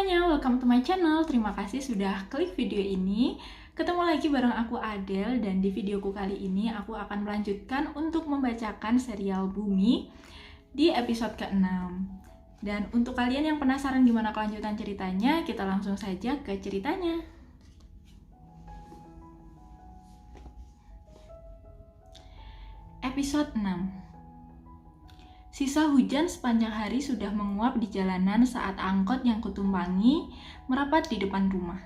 semuanya, welcome to my channel. Terima kasih sudah klik video ini. Ketemu lagi bareng aku Adel, dan di videoku kali ini aku akan melanjutkan untuk membacakan serial Bumi di episode ke-6. Dan untuk kalian yang penasaran gimana kelanjutan ceritanya, kita langsung saja ke ceritanya. Episode 6. Sisa hujan sepanjang hari sudah menguap di jalanan saat angkot yang kutumpangi merapat di depan rumah.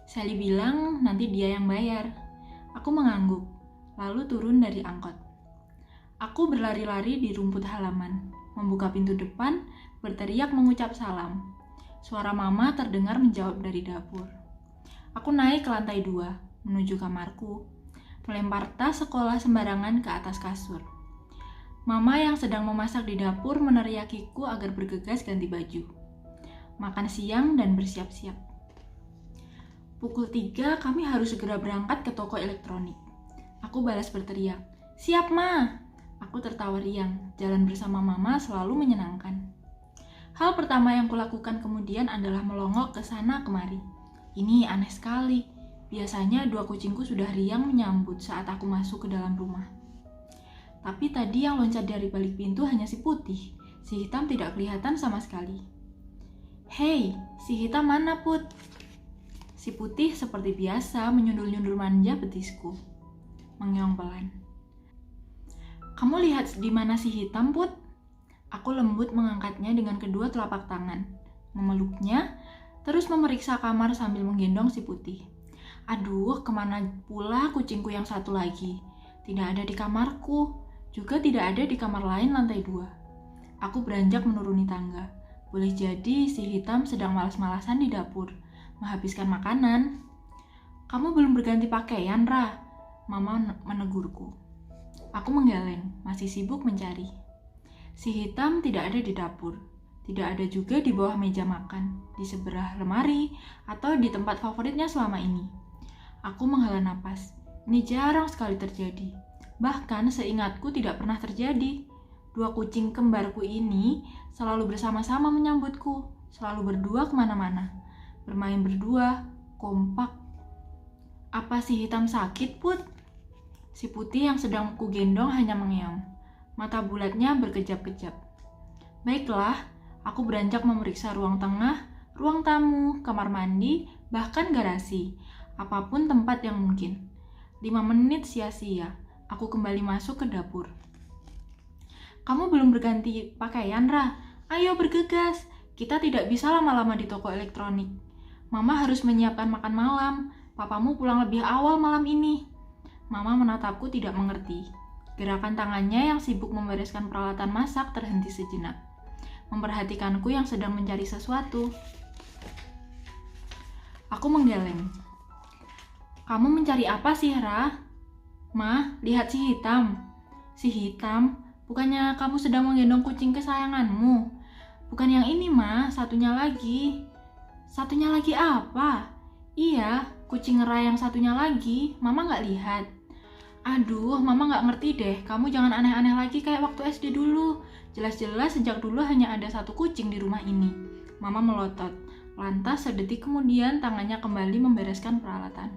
Sally bilang nanti dia yang bayar. Aku mengangguk, lalu turun dari angkot. Aku berlari-lari di rumput halaman, membuka pintu depan, berteriak mengucap salam. Suara mama terdengar menjawab dari dapur. Aku naik ke lantai 2, menuju kamarku, melempar tas sekolah sembarangan ke atas kasur. Mama yang sedang memasak di dapur meneriakiku agar bergegas ganti baju, makan siang dan bersiap-siap. Pukul 3 kami harus segera berangkat ke toko elektronik. Aku balas berteriak, "Siap, Ma!" Aku tertawa riang, jalan bersama Mama selalu menyenangkan. Hal pertama yang kulakukan kemudian adalah melongok ke sana kemari. Ini aneh sekali, biasanya 2 kucingku sudah riang menyambut saat aku masuk ke dalam rumah. Tapi tadi yang loncat dari balik pintu hanya si putih. Si hitam tidak kelihatan sama sekali. "Hei, si hitam mana, Put?" Si putih seperti biasa menyundul-nyundul manja betisku. Mengeong pelan. "Kamu lihat di mana si hitam, Put?" Aku lembut mengangkatnya dengan kedua telapak tangan, memeluknya, terus memeriksa kamar sambil menggendong si putih. Aduh, kemana pula kucingku yang satu lagi? Tidak ada di kamarku. Juga tidak ada di kamar lain lantai 2. Aku beranjak menuruni tangga. Boleh jadi si hitam sedang malas-malasan di dapur, menghabiskan makanan. "Kamu belum berganti pakaian, Ra?" Mama menegurku. Aku menggeleng, masih sibuk mencari. Si hitam tidak ada di dapur. Tidak ada juga di bawah meja makan, di sebelah lemari, atau di tempat favoritnya selama ini. Aku menghela napas. Ini jarang sekali terjadi. Bahkan seingatku tidak pernah terjadi. 2 kucing kembarku ini selalu bersama-sama menyambutku, selalu berdua kemana-mana, bermain berdua, kompak. Apa si hitam sakit, Put? Si putih yang sedang kugendong hanya mengeong. Mata bulatnya berkejap-kejap. Baiklah, aku beranjak memeriksa ruang tengah, ruang tamu, kamar mandi, bahkan garasi. Apapun tempat yang mungkin. 5 menit sia-sia. Aku kembali masuk ke dapur. "Kamu belum berganti pakaian, Ra? Ayo bergegas. Kita tidak bisa lama-lama di toko elektronik. Mama harus menyiapkan makan malam. Papamu pulang lebih awal malam ini." Mama menatapku tidak mengerti. Gerakan tangannya yang sibuk membereskan peralatan masak terhenti sejenak. Memperhatikanku yang sedang mencari sesuatu. Aku menggeleng. "Kamu mencari apa sih, Ra?" "Ma, lihat si hitam." "Si hitam? Bukannya kamu sedang menggendong kucing kesayanganmu?" "Bukan yang ini, Ma, satunya lagi." "Satunya lagi apa?" "Iya, kucing Ra yang satunya lagi. Mama nggak lihat." "Aduh, Mama nggak ngerti deh. Kamu jangan aneh-aneh lagi kayak waktu SD dulu. Jelas-jelas sejak dulu hanya ada 1 kucing di rumah ini." Mama melotot. Lantas sedetik kemudian tangannya kembali membereskan peralatan.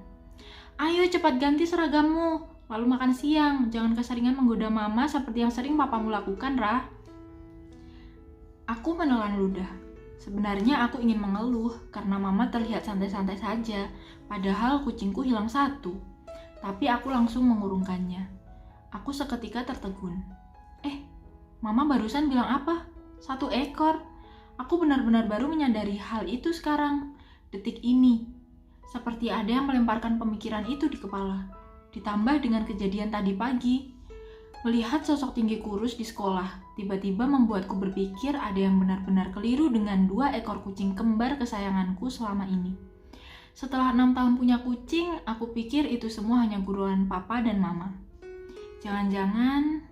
"Ayo cepat ganti seragammu. Lalu makan siang, jangan keseringan menggoda Mama seperti yang sering papamu lakukan, Ra." Aku menelan ludah. Sebenarnya aku ingin mengeluh karena Mama terlihat santai-santai saja, padahal kucingku hilang 1. Tapi aku langsung mengurungkannya. Aku seketika tertegun. Mama barusan bilang apa? 1 ekor. Aku benar-benar baru menyadari hal itu sekarang, detik ini. Seperti ada yang melemparkan pemikiran itu di kepala. Ditambah dengan kejadian tadi pagi. Melihat sosok tinggi kurus di sekolah, tiba-tiba membuatku berpikir ada yang benar-benar keliru dengan 2 ekor kucing kembar kesayanganku selama ini. Setelah 6 tahun punya kucing, aku pikir itu semua hanya guruan papa dan mama. Jangan-jangan...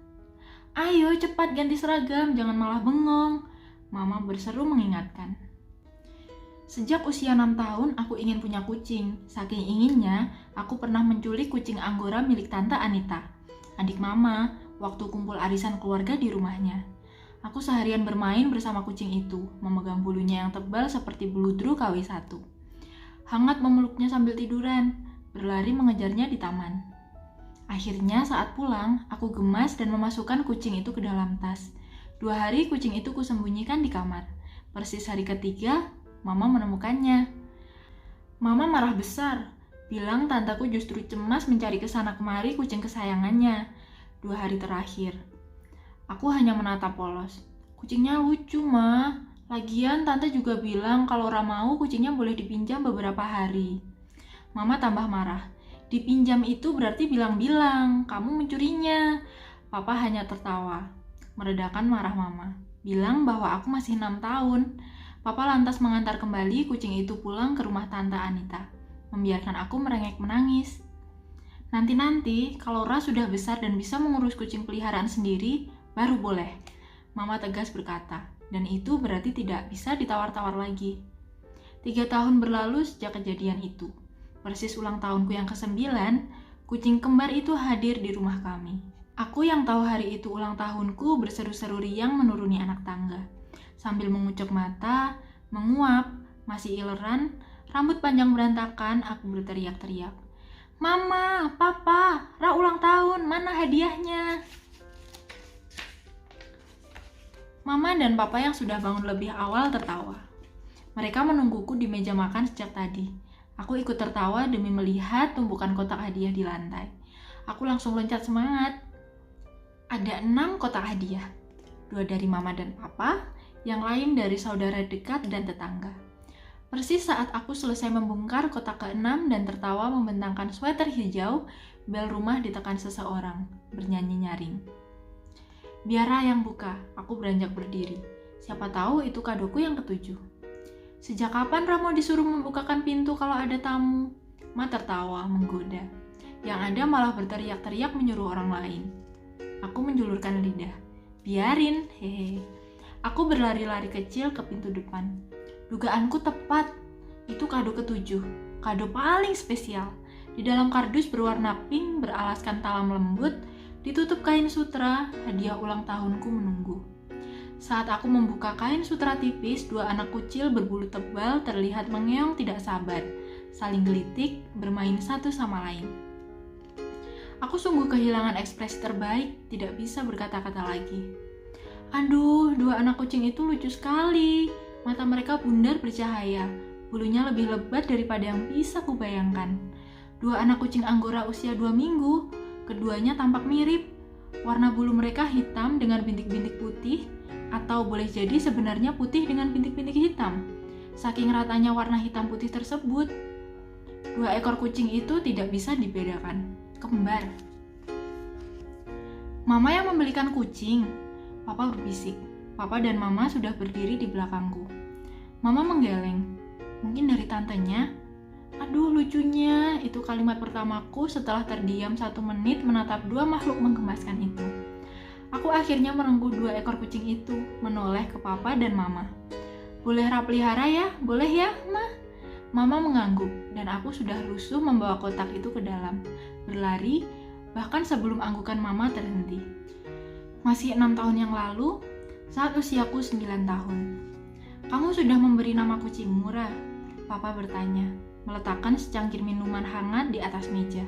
"Ayo cepat ganti seragam, jangan malah bengong." Mama berseru mengingatkan. Sejak usia 6 tahun, aku ingin punya kucing. Saking inginnya, aku pernah menculik kucing Anggora milik Tante Anita, adik Mama, waktu kumpul arisan keluarga di rumahnya. Aku seharian bermain bersama kucing itu, memegang bulunya yang tebal seperti beludru KW1. Hangat memeluknya sambil tiduran, berlari mengejarnya di taman. Akhirnya saat pulang, aku gemas dan memasukkan kucing itu ke dalam tas. 2 hari kucing itu kusembunyikan di kamar. Persis hari ketiga, Mama menemukannya. Mama marah besar, bilang tanteku justru cemas mencari kesana kemari kucing kesayangannya. 2 hari terakhir. Aku hanya menatap polos. Kucingnya lucu, Ma. Lagian tante juga bilang kalau Ra mau kucingnya boleh dipinjam beberapa hari. Mama tambah marah. Dipinjam itu berarti bilang-bilang, kamu mencurinya. Papa hanya tertawa, meredakan marah Mama. Bilang bahwa aku masih 6 tahun. Papa lantas mengantar kembali kucing itu pulang ke rumah Tante Anita, membiarkan aku merengek menangis. Nanti-nanti, kalau Ra sudah besar dan bisa mengurus kucing peliharaan sendiri, baru boleh. Mama tegas berkata, dan itu berarti tidak bisa ditawar-tawar lagi. 3 tahun berlalu sejak kejadian itu. Persis ulang tahunku yang ke-9, kucing kembar itu hadir di rumah kami. Aku yang tahu hari itu ulang tahunku berseru-seru riang menuruni anak tangga. Sambil mengucuk mata, menguap, masih ileran, rambut panjang berantakan, aku berteriak-teriak. Mama, Papa, Ra ulang tahun, mana hadiahnya? Mama dan Papa yang sudah bangun lebih awal tertawa. Mereka menungguku di meja makan sejak tadi. Aku ikut tertawa demi melihat tumpukan kotak hadiah di lantai. Aku langsung loncat semangat. Ada 6 kotak hadiah. 2 dari Mama dan Papa, yang lain dari saudara dekat dan tetangga. Persis saat aku selesai membongkar kotak ke-6 dan tertawa membentangkan sweater hijau, bel rumah ditekan seseorang, bernyanyi nyaring. Biar Ra yang buka, aku beranjak berdiri. Siapa tahu itu kadoku yang ke-7. Sejak kapan Ra mau disuruh membukakan pintu kalau ada tamu? Ma tertawa, menggoda. Yang ada malah berteriak-teriak menyuruh orang lain. Aku menjulurkan lidah. Biarin, hehe. Aku berlari-lari kecil ke pintu depan. Dugaanku tepat. Itu kado ke-7. Kado paling spesial. Di dalam kardus berwarna pink beralaskan talam lembut, ditutup kain sutra, hadiah ulang tahunku menunggu. Saat aku membuka kain sutra tipis, 2 anak kucil berbulu tebal terlihat mengeong tidak sabar, saling gelitik, bermain satu sama lain. Aku sungguh kehilangan ekspresi terbaik, tidak bisa berkata-kata lagi. Aduh, 2 anak kucing itu lucu sekali. Mata mereka bundar bercahaya, bulunya lebih lebat daripada yang bisa kubayangkan. 2 anak kucing Anggora usia 2 minggu, keduanya tampak mirip. Warna bulu mereka hitam dengan bintik-bintik putih, atau boleh jadi sebenarnya putih dengan bintik-bintik hitam. Saking ratanya warna hitam putih tersebut, 2 ekor kucing itu tidak bisa dibedakan. Kembar. Mama yang membelikan kucing, Papa berbisik. Papa dan Mama sudah berdiri di belakangku. Mama menggeleng. Mungkin dari tantenya. Aduh, lucunya. Itu kalimat pertamaku setelah terdiam 1 menit menatap 2 makhluk menggemaskan itu. Aku akhirnya merengkuh 2 ekor kucing itu, menoleh ke Papa dan Mama. Boleh Ra pelihara ya? Boleh ya, Ma? Mama mengangguk, dan aku sudah rusuh membawa kotak itu ke dalam. Berlari, bahkan sebelum anggukan Mama terhenti. Masih 6 tahun yang lalu, saat usiaku 9 tahun. Kamu sudah memberi nama kucingmu, Ra? Papa bertanya, meletakkan secangkir minuman hangat di atas meja.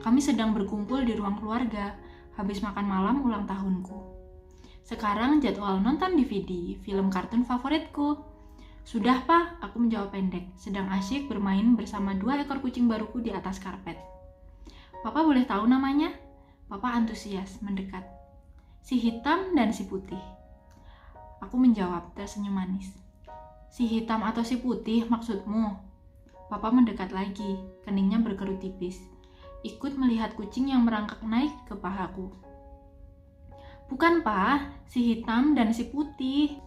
Kami sedang berkumpul di ruang keluarga, habis makan malam ulang tahunku. Sekarang jadwal nonton DVD, film kartun favoritku. Sudah, Pak, aku menjawab pendek, sedang asyik bermain bersama 2 ekor kucing baruku di atas karpet. Papa boleh tahu namanya? Papa antusias, mendekat. Si hitam dan si putih. Aku menjawab, tersenyum manis. Si hitam atau si putih maksudmu? Papa mendekat lagi, keningnya berkerut tipis. Ikut melihat kucing yang merangkak naik ke pahaku. Bukan, Pak, si hitam dan si putih.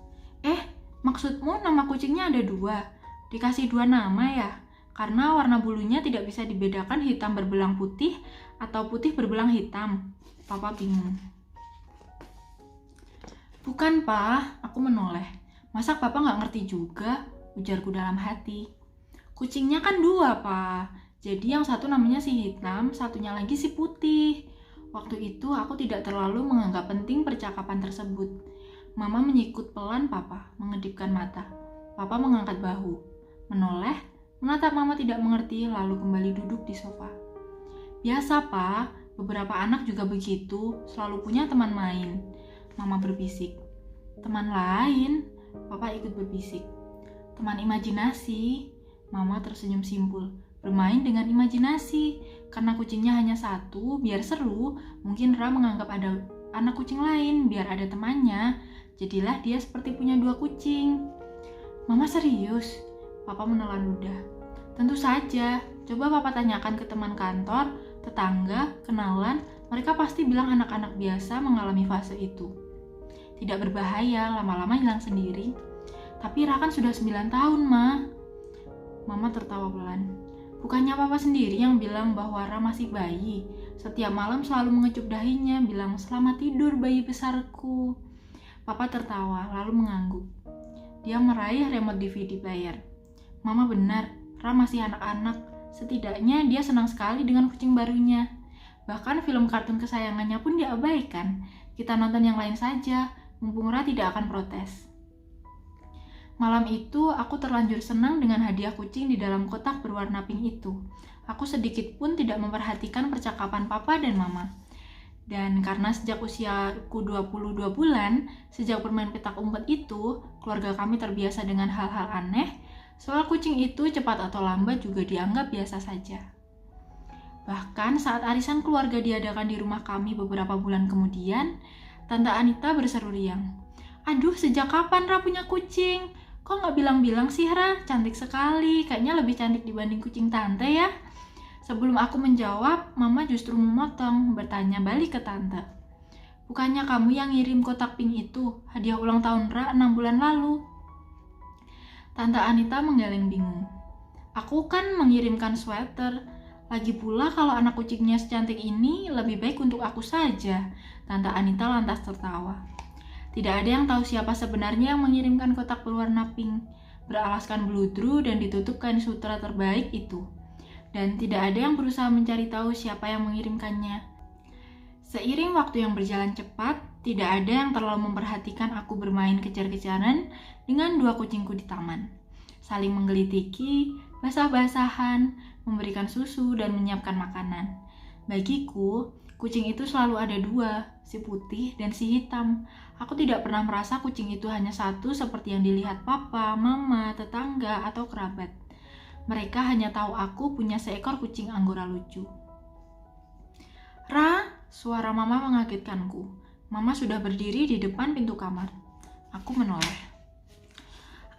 Maksudmu nama kucingnya ada 2? Dikasih 2 nama ya? Karena warna bulunya tidak bisa dibedakan hitam berbelang putih atau putih berbelang hitam. Papa bingung. Bukan, Pak, aku menoleh. Masa Papa nggak ngerti juga? Ujarku dalam hati. Kucingnya kan 2, Pak. Jadi yang satu namanya si hitam, satunya lagi si putih. Waktu itu aku tidak terlalu menganggap penting percakapan tersebut. Mama menyikut pelan Papa, mengedipkan mata. Papa mengangkat bahu, menoleh, menatap Mama tidak mengerti, lalu kembali duduk di sofa. Biasa, Pak. Beberapa anak juga begitu, selalu punya teman main. Mama berbisik. Teman lain? Papa ikut berbisik. Teman imajinasi. Mama tersenyum simpul. Bermain dengan imajinasi. Karena kucingnya hanya satu, biar seru, mungkin Ra menganggap ada anak kucing lain, biar ada temannya. Jadilah dia seperti punya 2 kucing. Mama serius? Papa menelan ludah. Tentu saja. Coba Papa tanyakan ke teman kantor, tetangga, kenalan, mereka pasti bilang anak-anak biasa mengalami fase itu. Tidak berbahaya, lama-lama hilang sendiri. Tapi Ra kan sudah 9 tahun, Ma. Mama tertawa pelan. Bukannya Papa sendiri yang bilang bahwa Ra masih bayi? Setiap malam selalu mengecup dahinya, bilang, "Selamat tidur, bayi besarku." Papa tertawa, lalu mengangguk. Dia meraih remote DVD player. Mama benar, Ra masih anak-anak. Setidaknya dia senang sekali dengan kucing barunya. Bahkan film kartun kesayangannya pun diabaikan. Kita nonton yang lain saja, mumpung Ra tidak akan protes. Malam itu, aku terlanjur senang dengan hadiah kucing di dalam kotak berwarna pink itu. Aku sedikit pun tidak memperhatikan percakapan Papa dan Mama. Dan karena sejak usiaku 22 bulan, sejak bermain petak umpet itu, keluarga kami terbiasa dengan hal-hal aneh. Soal kucing itu cepat atau lambat juga dianggap biasa saja. Bahkan saat arisan keluarga diadakan di rumah kami beberapa bulan kemudian, Tante Anita berseru riang. Aduh, sejak kapan Ra punya kucing? Kok nggak bilang-bilang sih, Ra? Cantik sekali, kayaknya lebih cantik dibanding kucing Tante ya. Sebelum aku menjawab, Mama justru memotong, bertanya balik ke Tante. Bukannya kamu yang ngirim kotak pink itu, hadiah ulang tahun Ra 6 bulan lalu? Tante Anita menggeleng bingung. Aku kan mengirimkan sweater. Lagi pula kalau anak kucingnya secantik ini, lebih baik untuk aku saja. Tante Anita lantas tertawa. Tidak ada yang tahu siapa sebenarnya yang mengirimkan kotak berwarna pink, beralaskan bludru dan ditutup kain sutra terbaik itu. Dan tidak ada yang berusaha mencari tahu siapa yang mengirimkannya. Seiring waktu yang berjalan cepat, tidak ada yang terlalu memperhatikan aku bermain kejar-kejaran dengan 2 kucingku di taman. Saling menggelitiki, basah-basahan, memberikan susu dan menyiapkan makanan. Bagiku, kucing itu selalu ada 2, si putih dan si hitam. Aku tidak pernah merasa kucing itu hanya satu seperti yang dilihat Papa, Mama, tetangga, atau kerabat. Mereka hanya tahu aku punya seekor kucing anggora lucu. Ra, suara Mama mengagetkanku. Mama sudah berdiri di depan pintu kamar. Aku menoleh.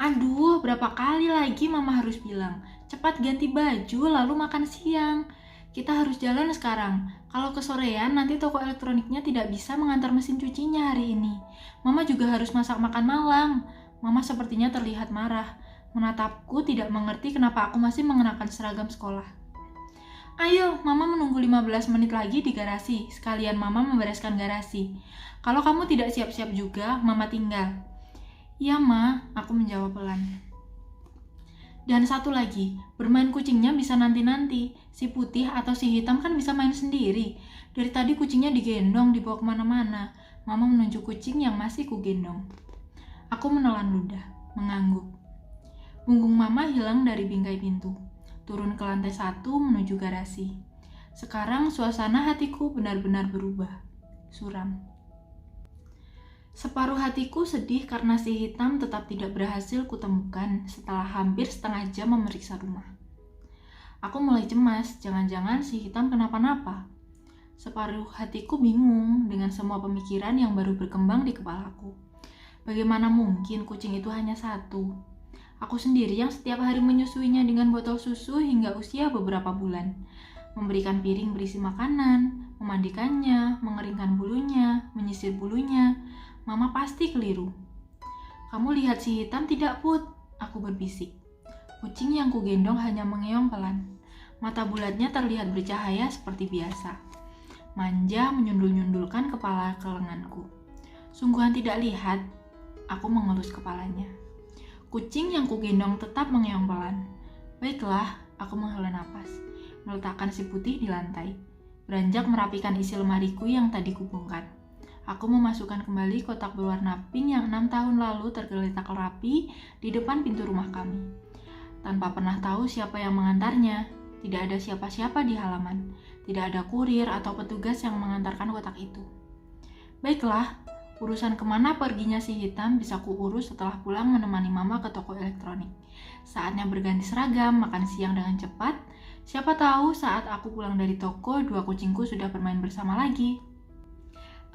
Aduh, berapa kali lagi Mama harus bilang, cepat ganti baju lalu makan siang. Kita harus jalan sekarang. Kalau kesorean, nanti toko elektroniknya tidak bisa mengantar mesin cucinya hari ini. Mama juga harus masak makan malam. Mama sepertinya terlihat marah. Menatapku tidak mengerti kenapa aku masih mengenakan seragam sekolah. Ayo, Mama menunggu 15 menit lagi di garasi. Sekalian Mama membereskan garasi. Kalau kamu tidak siap-siap juga, Mama tinggal. Iya, Ma, aku menjawab pelan. Dan satu lagi, bermain kucingnya bisa nanti-nanti. Si putih atau si hitam kan bisa main sendiri. Dari tadi kucingnya digendong, dibawa kemana-mana. Mama menunjuk kucing yang masih kugendong. Aku menelan ludah, mengangguk. Punggung Mama hilang dari bingkai pintu. Turun ke lantai 1 menuju garasi. Sekarang suasana hatiku benar-benar berubah. Suram. Separuh hatiku sedih karena si hitam tetap tidak berhasil kutemukan setelah hampir setengah jam memeriksa rumah. Aku mulai cemas, jangan-jangan si hitam kenapa-napa. Separuh hatiku bingung dengan semua pemikiran yang baru berkembang di kepalaku. Bagaimana mungkin kucing itu hanya satu? Aku sendiri yang setiap hari menyusuinya dengan botol susu hingga usia beberapa bulan. Memberikan piring berisi makanan, memandikannya, mengeringkan bulunya, menyisir bulunya. Mama pasti keliru. Kamu lihat si hitam tidak, Put? Aku berbisik. Kucing yang kugendong hanya mengeong pelan. Mata bulatnya terlihat bercahaya seperti biasa. Manja menyundul-nyundulkan kepala ke lenganku. Sungguhan tidak lihat. Aku mengelus kepalanya. Kucing yang kugendong tetap mengeong pelan. Baiklah, aku menghela napas. Meletakkan si putih di lantai. Beranjak merapikan isi lemariku yang tadi kubongkar. Aku memasukkan kembali kotak berwarna pink yang 6 tahun lalu tergeletak rapi di depan pintu rumah kami. Tanpa pernah tahu siapa yang mengantarnya, tidak ada siapa-siapa di halaman, tidak ada kurir atau petugas yang mengantarkan kotak itu. Baiklah, urusan kemana perginya si hitam bisa kuurus setelah pulang menemani mama ke toko elektronik. Saatnya berganti seragam, makan siang dengan cepat. Siapa tahu saat aku pulang dari toko, 2 kucingku sudah bermain bersama lagi.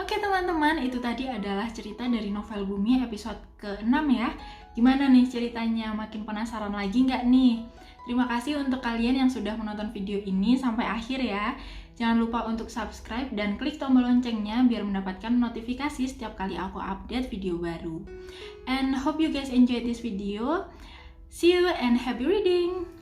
Oke teman-teman, itu tadi adalah cerita dari novel Bumi episode ke-6 ya. Gimana nih ceritanya? Makin penasaran lagi nggak nih? Terima kasih untuk kalian yang sudah menonton video ini sampai akhir ya. Jangan lupa untuk subscribe dan klik tombol loncengnya biar mendapatkan notifikasi setiap kali aku update video baru. And hope you guys enjoyed this video. See you and happy reading!